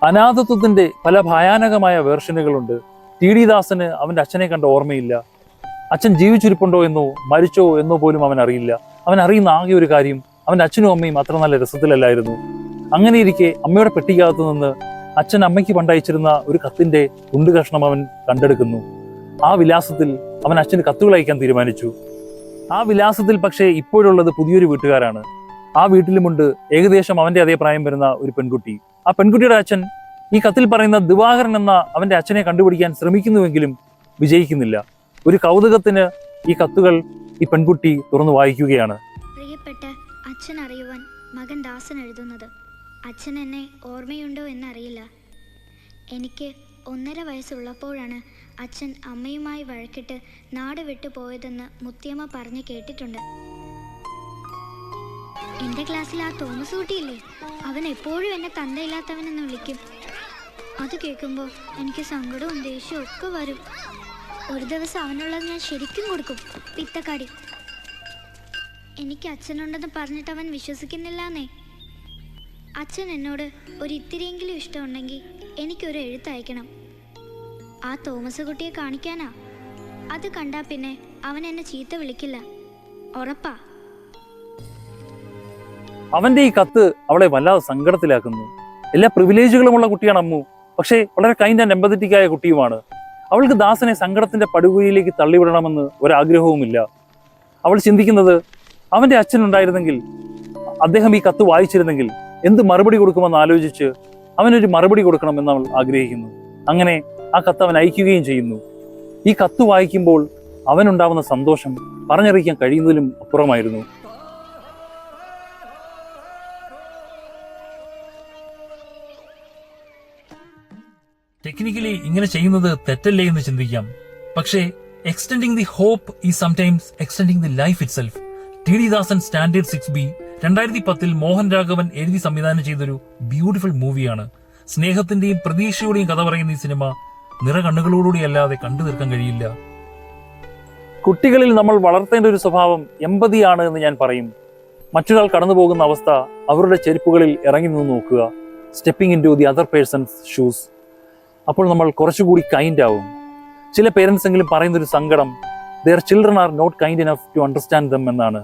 അനാഥത്വത്തിന്റെ പല ഭയാനകമായ വേർഷനുകളുണ്ട്. T D ദാസന് അവൻ്റെ അച്ഛനെ കണ്ട ഓർമ്മയില്ല. അച്ഛൻ ജീവിച്ചിരിപ്പുണ്ടോ എന്നോ മരിച്ചോ എന്നോ പോലും അവൻ അറിയില്ല. അവൻ അറിയുന്ന ആകെ ഒരു കാര്യം, അവൻ്റെ അച്ഛനും അമ്മയും അത്ര നല്ല രസത്തിലല്ലായിരുന്നു. അങ്ങനെ ഇരിക്കെ അമ്മയുടെ പെട്ടിക്കകത്തു നിന്ന് അച്ഛൻ അമ്മയ്ക്ക് പണ്ടയച്ചിരുന്ന ഒരു കത്തിന്റെ തുണ്ട് കഷ്ണം അവൻ കണ്ടെടുക്കുന്നു. ആ വിലാസത്തിൽ അവൻ അച്ഛന് കത്തുകൾ അയക്കാൻ തീരുമാനിച്ചു. ആ വിലാസത്തിൽ പക്ഷേ ഇപ്പോഴുള്ളത് പുതിയൊരു വീട്ടുകാരാണ്. ആ വീട്ടിലുമുണ്ട് ഏകദേശം അവന്റെ അതേ പ്രായം വരുന്ന ഒരു പെൺകുട്ടി. ആ പെൺകുട്ടിയുടെ അച്ഛൻ ഈ കത്തിൽ പറയുന്ന ദിവാകരൻ എന്ന അവന്റെ അച്ഛനെ കണ്ടുപിടിക്കാൻ ശ്രമിക്കുന്നുവെങ്കിലും വിജയിക്കുന്നില്ല. ഒരു കൗതുകത്തിന് ഈ കത്തുകൾ ഈ പെൺകുട്ടി തുറന്നു വായിക്കുകയാണ്. പ്രിയപ്പെട്ട അച്ഛൻ അറിയുവാൻ മകൻ ദാസൻ എഴുതുന്നത്. അച്ഛൻ എന്നെ ഓർമ്മയുണ്ടോ എന്നറിയില്ല. എനിക്ക് 1.5 വയസ്സുള്ളപ്പോഴാണ് അച്ഛൻ അമ്മയുമായി വഴക്കിട്ട് നാട് വിട്ടു പോയതെന്ന് മുത്തിയമ്മ പറഞ്ഞു കേട്ടിട്ടുണ്ട്. എൻ്റെ ക്ലാസ്സിൽ ആ തോമസ് കുട്ടിയില്ലേ, അവൻ എപ്പോഴും എന്നെ തന്തയില്ലാത്തവനെന്ന് വിളിക്കും. അത് കേൾക്കുമ്പോൾ എനിക്ക് സങ്കടവും ദേഷ്യവും ഒക്കെ വരും. ഒരു ദിവസം അവനുള്ളത് ഞാൻ ശരിക്കും കൊടുക്കും, പിത്തക്കാടി. എനിക്ക് അച്ഛനുണ്ടെന്ന് പറഞ്ഞിട്ട് അവൻ വിശ്വസിക്കുന്നില്ലാന്നേ. അച്ഛൻ എന്നോട് ഒരിത്തിരിയെങ്കിലും ഇഷ്ടമുണ്ടെങ്കിൽ എനിക്കൊരു എഴുത്തയക്കണം. ആ തോമസ് കുട്ടിയെ കാണിക്കാനാ. അത് കണ്ടാ പിന്നെ അവൻ എന്നെ ചീത്ത വിളിക്കില്ല, ഉറപ്പാ. അവന്റെ ഈ കത്ത് അവളെ വല്ലാതെ സങ്കടത്തിലാക്കുന്നു. എല്ലാ പ്രിവിലേജുകളുമുള്ള കുട്ടിയാണ് അമ്മു, പക്ഷേ വളരെ കൈൻഡ് ആൻഡ് എമ്പതറ്റിക് ആയ കുട്ടിയുമാണ്. അവൾക്ക് ദാസനെ സങ്കടത്തിന്റെ പടുകുഴിയിലേക്ക് തള്ളിവിടണമെന്ന് ഒരാഗ്രഹവുമില്ല. അവൾ ചിന്തിക്കുന്നത്, അവന്റെ അച്ഛനുണ്ടായിരുന്നെങ്കിൽ, അദ്ദേഹം ഈ കത്ത് വായിച്ചിരുന്നെങ്കിൽ എന്ത് മറുപടി കൊടുക്കുമെന്ന് ആലോചിച്ച് അവനൊരു മറുപടി കൊടുക്കണമെന്ന് അവൾ ആഗ്രഹിക്കുന്നു. അങ്ങനെ ആ കത്ത് അവൻ അയക്കുകയും ചെയ്യുന്നു. ഈ കത്ത് വായിക്കുമ്പോൾ അവനുണ്ടാവുന്ന സന്തോഷം പറഞ്ഞറിയിക്കാൻ കഴിയുന്നതിലും അപ്പുറമായിരുന്നു. ടെക്നിക്കലി ഇങ്ങനെ ചെയ്യുന്നത് തെറ്റല്ലേ എന്ന് ചിന്തിക്കാം. പക്ഷേ extending the hope is sometimes extending the life itself. T D Dasan standard 6B 2010 Mohan Raghavan എഴുതി സംവിധാനം ചെയ്തൊരു ബ്യൂട്ടിഫുൾ മൂവിയാണ്. സ്നേഹത്തിന്റെയും പ്രതീക്ഷയുടെയും കഥ പറയുന്ന ഈ സിനിമ നിറകണ്ണുകളോടുകൂടി അല്ലാതെ കണ്ടു തീർക്കാൻ കഴിയില്ല. കുട്ടികളിൽ നമ്മൾ വളർത്തേണ്ട ഒരു സ്വഭാവം എമ്പതിയാണ് എന്ന് ഞാൻ പറയും. മറ്റൊരാൾ കടന്നു പോകുന്ന അവസ്ഥ അവരുടെ ചെരുപ്പുകളിൽ ഇറങ്ങി നിന്ന് നോക്കുക. Stepping into the other persons shoes. അപ്പോൾ നമ്മൾ കുറച്ചുകൂടി കൈൻഡ് ആവും. ചില പേരൻസ് എങ്കിലും പറയുന്നൊരു സങ്കടം, their children are not kind enough to understand them എന്നാണ്.